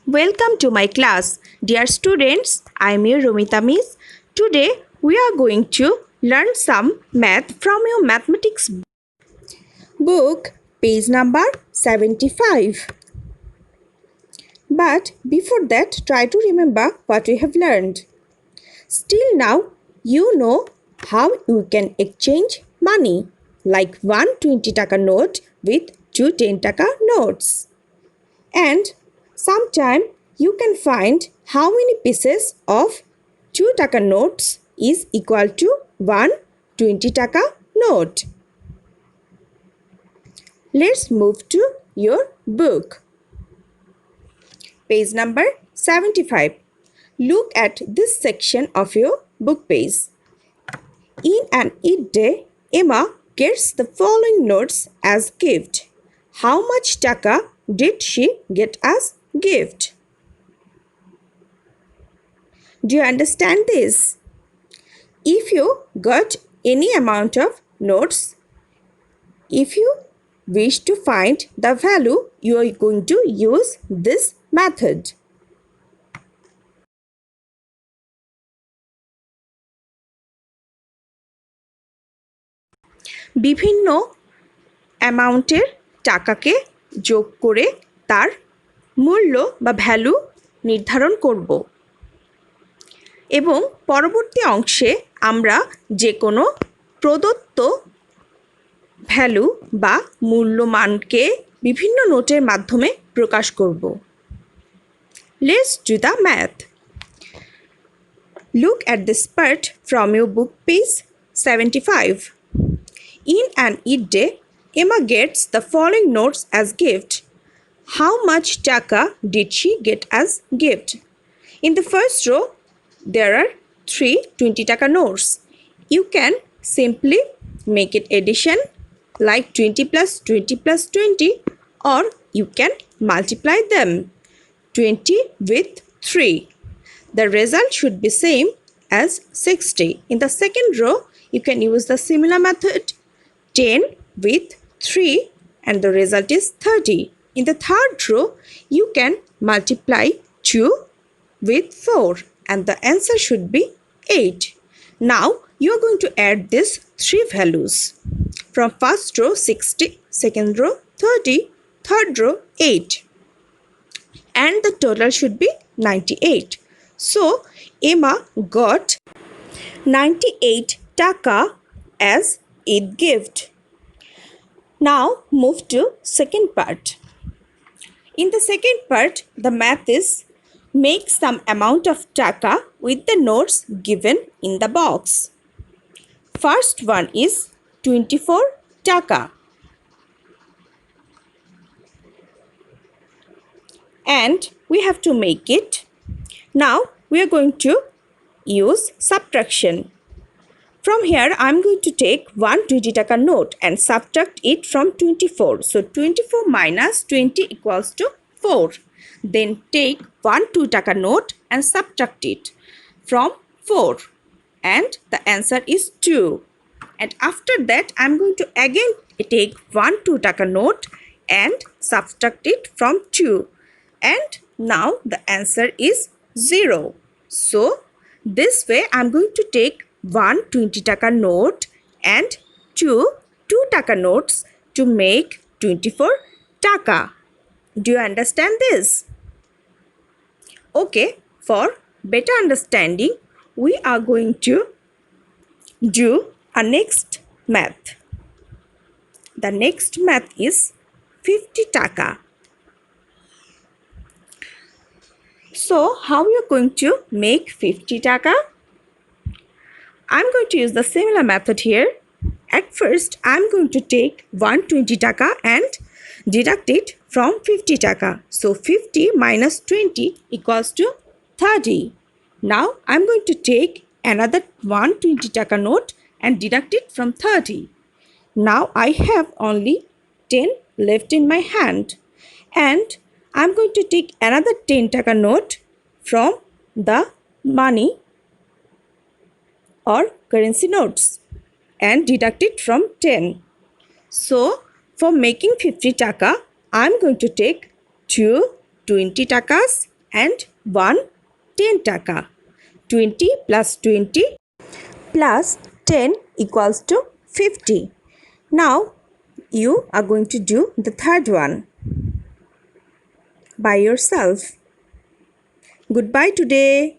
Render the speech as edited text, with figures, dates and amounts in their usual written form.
Welcome to my class. Dear students, I am your Romita Miss. Today we are going to learn some math from your mathematics book, page number 75. But before that, try to remember what we have learned. Still now, you know how you can exchange money like one 20 taka note with two 10 taka notes. And sometime you can find how many pieces of 2 taka notes is equal to one 20 taka note. Let's move to your book. Page number 75. Look at this section of your book page. In an Eid day, Emma gets the following notes as gift. How much taka did she get as gift? Do you understand this? If you got any amount of notes, if you wish to find the value, you are going to use this method. বিভিন্ন অ্যামাউন্টের টাকাকে যোগ করে তার মূল্য বা value নির্ধারণ করব এবং পরবর্তী অংশে আমরা যে কোনো প্রদত্ত ভ্যালু বা মূল্যমানকে বিভিন্ন নোটের মাধ্যমে প্রকাশ করব। Let's do the math. Look at this part from your book page 75. In an Eid day, Emma gets the following notes as gift. How much taka did she get as gift? In the first row, there are 3 20 taka notes. You can simply make it addition like 20 plus 20 plus 20, or you can multiply them 20 with 3. The result should be same as 60. In the second row, you can use the similar method 10 with 3 and the result is 30. In the third row, you can multiply 2 with 4 and the answer should be 8. Now you are going to add these three values. From first row 60, second row 30, third row 8. And the total should be 98. So Emma got 98 taka as Eid gift. Now move to second part. In the second part, the math is make some amount of taka with the notes given in the box. First one is 24 taka. And we have to make it. Now we are going to use subtraction. From here, I am going to take one 20 taka note and subtract it from 24. So 24 minus 20 equals to 4. Then take one 2 taka note and subtract it from 4. And the answer is 2. And after that, I am going to again take one 2 taka note and subtract it from 2. And now the answer is 0. So this way, I am going to take one 20 taka note and two 2 taka notes to make 24 taka. Do you understand this? Okay, for better understanding, we are going to do a next math. The next math is 50 taka. So how we are going to make 50 taka? I'm going to use the similar method here. At first, I'm going to take 120 taka and deduct it from 50 taka. So 50 minus 20 equals to 30. Now I'm going to take another 120 taka note and deduct it from 30. Now I have only 10 left in my hand. And I'm going to take another 10 taka note from the money or currency notes and deduct it from 10. So for making 50 taka, I am going to take two 20 takas and 1 10 টাকা. 20 plus 20 plus 10 equals to 50. Now you are going to do the third one by yourself. Goodbye today.